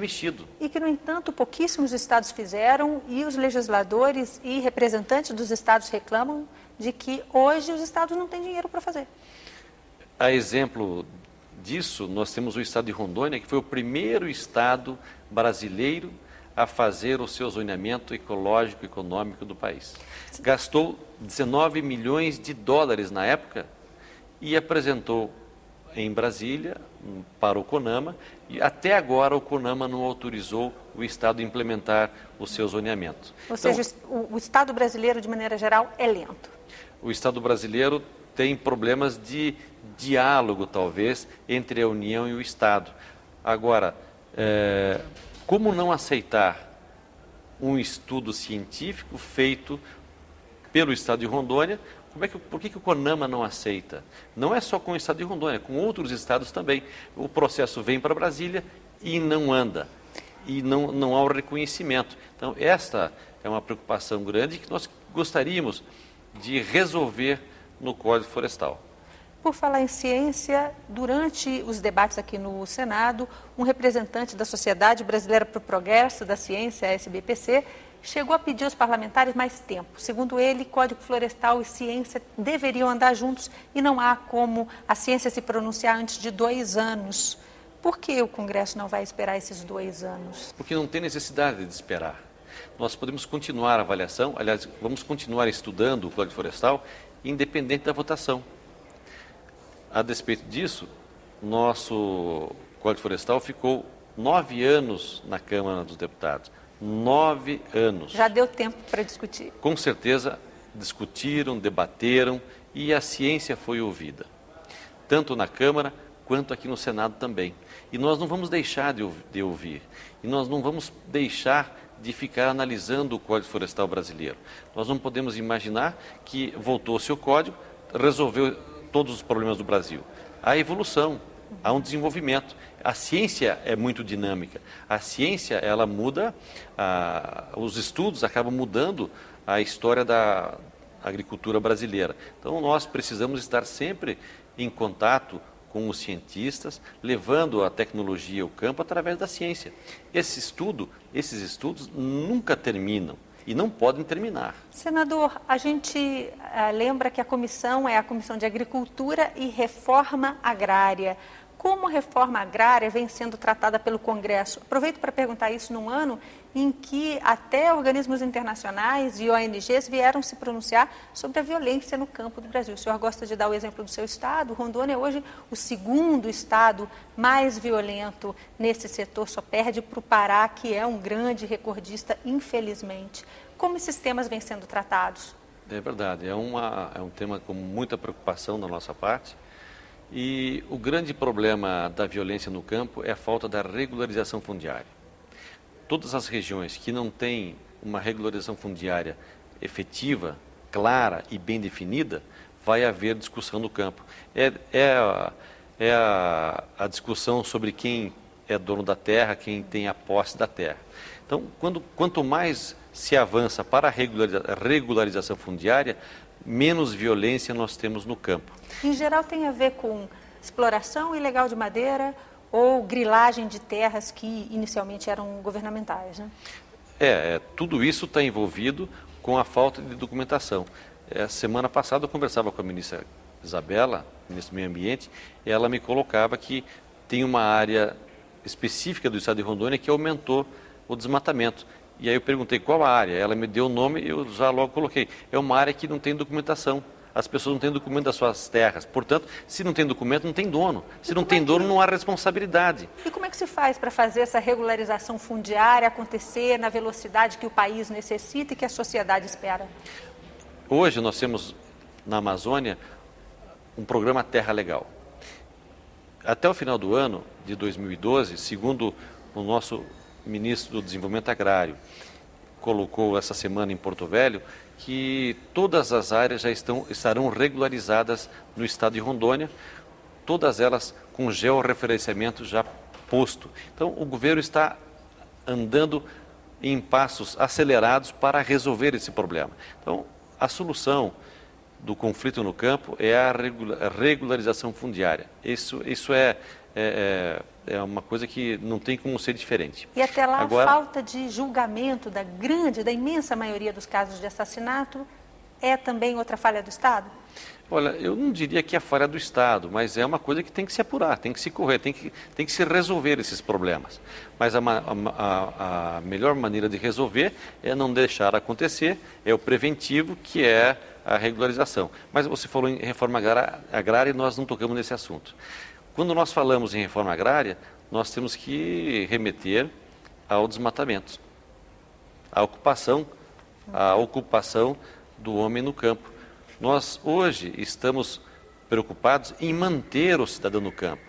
revestido. E que, no entanto, pouquíssimos estados fizeram, e os legisladores e representantes dos estados reclamam de que hoje os estados não têm dinheiro para fazer. A exemplo disso, nós temos o estado de Rondônia, que foi o primeiro estado brasileiro a fazer o seu zoneamento ecológico e econômico do país. Gastou 19 milhões de dólares na época e apresentou em Brasília para o CONAMA, e até agora o CONAMA não autorizou o estado a implementar o seu zoneamento. Ou seja, o estado brasileiro, de maneira geral, é lento. O estado brasileiro tem problemas de diálogo, talvez, entre a União e o estado. Agora, como não aceitar um estudo científico feito pelo estado de Rondônia? Por que o CONAMA não aceita? Não é só com o estado de Rondônia, com outros estados também. O processo vem para Brasília e não anda. E não há o reconhecimento. Então, esta é uma preocupação grande que nós gostaríamos de resolver no Código Florestal. Por falar em ciência, durante os debates aqui no Senado, um representante da Sociedade Brasileira para o Progresso da Ciência, a SBPC, chegou a pedir aos parlamentares mais tempo. Segundo ele, Código Florestal e ciência deveriam andar juntos e não há como a ciência se pronunciar antes de 2 anos. Por que o Congresso não vai esperar esses 2 anos? Porque não tem necessidade de esperar. Nós podemos continuar a avaliação, aliás, vamos continuar estudando o Código Florestal, independente da votação. A despeito disso, nosso Código Florestal ficou 9 anos na Câmara dos Deputados. 9 anos. Já deu tempo para discutir. Com certeza, discutiram, debateram e a ciência foi ouvida. Tanto na Câmara quanto aqui no Senado também. E nós não vamos deixar de ouvir. E nós não vamos deixar de ficar analisando o Código Florestal brasileiro. Nós não podemos imaginar que voltou-se o Código, resolveu todos os problemas do Brasil. Há evolução, há um desenvolvimento. A ciência é muito dinâmica. A ciência, ela muda, os estudos acabam mudando a história da agricultura brasileira. Então, nós precisamos estar sempre em contato com os cientistas, levando a tecnologia ao campo através da ciência. Esses estudos nunca terminam e não podem terminar. Senador, a gente lembra que a comissão é a Comissão de Agricultura e Reforma Agrária. Como a reforma agrária vem sendo tratada pelo Congresso? Aproveito para perguntar isso num ano em que até organismos internacionais e ONGs vieram se pronunciar sobre a violência no campo do Brasil. O senhor gosta de dar o exemplo do seu estado. Rondônia é hoje o 2º estado mais violento nesse setor, só perde para o Pará, que é um grande recordista, infelizmente. Como esses temas vêm sendo tratados? É verdade, é um tema com muita preocupação da nossa parte. E o grande problema da violência no campo é a falta da regularização fundiária. Todas as regiões que não têm uma regularização fundiária efetiva, clara e bem definida, vai haver discussão no campo. A discussão sobre quem é dono da terra, quem tem a posse da terra. Então, quanto mais se avança para a regularização fundiária, menos violência nós temos no campo. Em geral tem a ver com exploração ilegal de madeira ou grilagem de terras que inicialmente eram governamentais, né? Tudo isso está envolvido com a falta de documentação. Semana passada eu conversava com a ministra Isabela, ministra do Meio Ambiente, e ela me colocava que tem uma área específica do estado de Rondônia que aumentou o desmatamento. E aí eu perguntei qual a área, ela me deu o nome e eu já logo coloquei. É uma área que não tem documentação. As pessoas não têm documento das suas terras. Portanto, se não tem documento, não tem dono. Se não tem dono, não há responsabilidade. E como é que se faz para fazer essa regularização fundiária acontecer na velocidade que o país necessita e que a sociedade espera? Hoje nós temos na Amazônia um programa Terra Legal. Até o final do ano de 2012, segundo o nosso ministro do Desenvolvimento Agrário, colocou essa semana em Porto Velho, que todas as áreas já estarão regularizadas no estado de Rondônia, todas elas com georreferenciamento já posto. Então, o governo está andando em passos acelerados para resolver esse problema. Então, a solução do conflito no campo é a regularização fundiária. Isso é É uma coisa que não tem como ser diferente. E até lá Agora, a falta de julgamento da imensa maioria dos casos de assassinato é também outra falha do Estado? olha, eu não diria que é falha do Estado, mas é uma coisa que tem que se apurar, tem que se correr, tem que se resolver esses problemas. Mas a melhor maneira de resolver é não deixar acontecer, é o preventivo, que é a regularização. Mas você falou em reforma agrária e nós não tocamos nesse assunto. Quando nós falamos em reforma agrária, nós temos que remeter ao desmatamento, à ocupação do homem no campo. Nós hoje estamos preocupados em manter o cidadão no campo,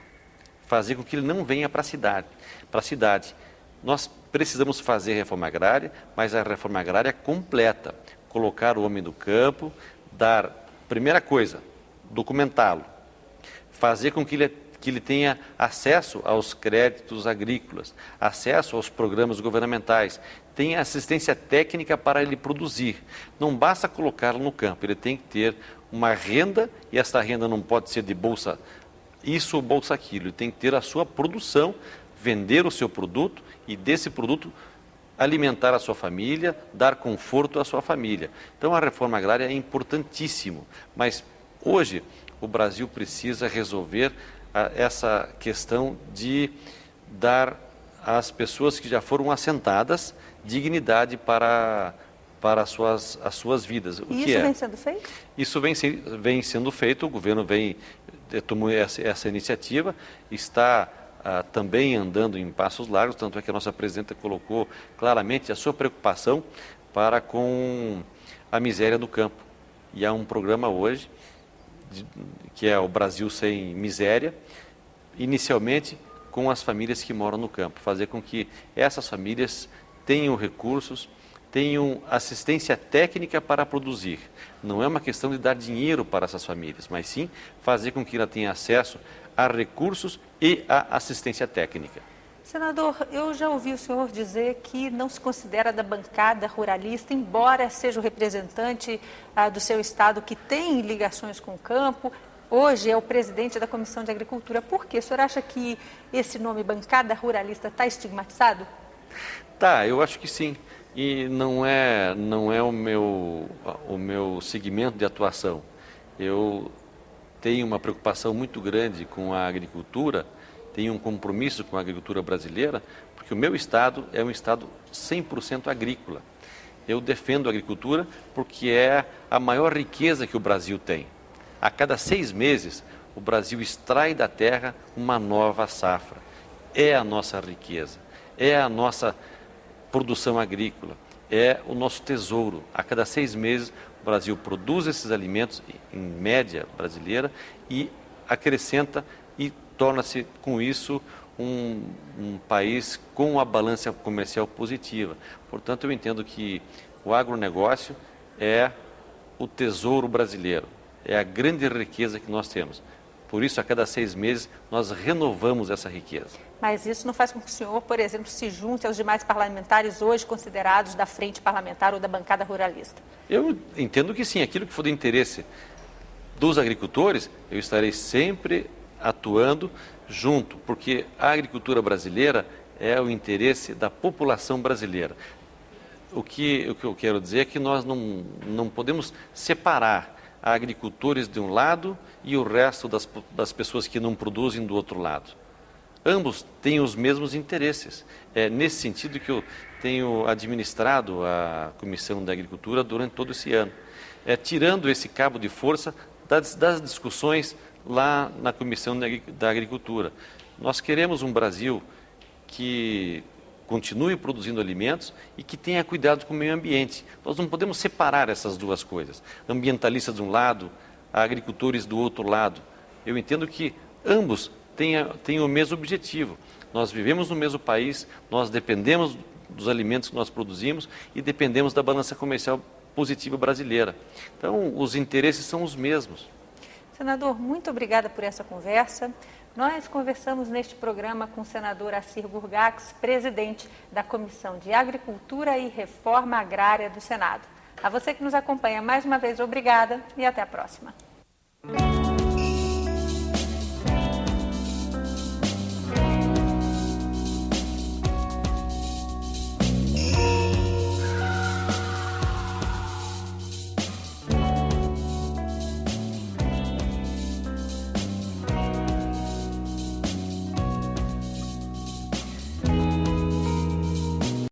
fazer com que ele não venha para a cidade. Nós precisamos fazer reforma agrária, mas a reforma agrária completa, colocar o homem no campo, primeira coisa, documentá-lo, fazer com que ele tenha acesso aos créditos agrícolas, acesso aos programas governamentais, tenha assistência técnica para ele produzir. Não basta colocá-lo no campo, ele tem que ter uma renda, e essa renda não pode ser de bolsa isso ou bolsa aquilo, ele tem que ter a sua produção, vender o seu produto e desse produto alimentar a sua família, dar conforto à sua família. Então a reforma agrária é importantíssimo, mas hoje o Brasil precisa resolver essa questão de dar às pessoas que já foram assentadas dignidade para as suas vidas. E isso vem sendo feito? Isso vem sendo feito, o governo tomou essa iniciativa, está também andando em passos largos, tanto é que a nossa presidenta colocou claramente a sua preocupação para com a miséria do campo. E há um programa hoje, que é o Brasil Sem Miséria, inicialmente com as famílias que moram no campo, fazer com que essas famílias tenham recursos, tenham assistência técnica para produzir. Não é uma questão de dar dinheiro para essas famílias, mas sim fazer com que ela tenha acesso a recursos e a assistência técnica. Senador, eu já ouvi o senhor dizer que não se considera da bancada ruralista, embora seja o representante do seu estado que tem ligações com o campo. Hoje é o presidente da Comissão de Agricultura. Por quê? O senhor acha que esse nome, bancada ruralista, está estigmatizado? Tá, eu acho que sim. E não é o meu segmento de atuação. Eu tenho uma preocupação muito grande com a agricultura, tenho um compromisso com a agricultura brasileira, porque o meu estado é um estado 100% agrícola. Eu defendo a agricultura porque é a maior riqueza que o Brasil tem. A cada 6 meses, o Brasil extrai da terra uma nova safra. É a nossa riqueza, é a nossa produção agrícola, é o nosso tesouro. A cada 6 meses, o Brasil produz esses alimentos, em média brasileira, e acrescenta e torna-se, com isso, um país com uma balança comercial positiva. Portanto, eu entendo que o agronegócio é o tesouro brasileiro, é a grande riqueza que nós temos. Por isso, a cada 6 meses, nós renovamos essa riqueza. Mas isso não faz com que o senhor, por exemplo, se junte aos demais parlamentares hoje considerados da frente parlamentar ou da bancada ruralista? Eu entendo que sim. Aquilo que for de interesse dos agricultores, eu estarei sempre atuando junto, porque a agricultura brasileira é o interesse da população brasileira. O que eu quero dizer é que nós não podemos separar agricultores de um lado e o resto das pessoas que não produzem do outro lado. Ambos têm os mesmos interesses. É nesse sentido que eu tenho administrado a Comissão da Agricultura durante todo esse ano. Tirando esse cabo de força das discussões lá na Comissão da Agricultura. Nós queremos um Brasil que continue produzindo alimentos e que tenha cuidado com o meio ambiente. Nós não podemos separar essas duas coisas. Ambientalistas de um lado, agricultores do outro lado. Eu entendo que ambos têm o mesmo objetivo. Nós vivemos no mesmo país, nós dependemos dos alimentos que nós produzimos e dependemos da balança comercial positiva brasileira. Então, os interesses são os mesmos. Senador, muito obrigada por essa conversa. Nós conversamos neste programa com o senador Assir Gurgax, presidente da Comissão de Agricultura e Reforma Agrária do Senado. A você que nos acompanha, mais uma vez, obrigada e até a próxima.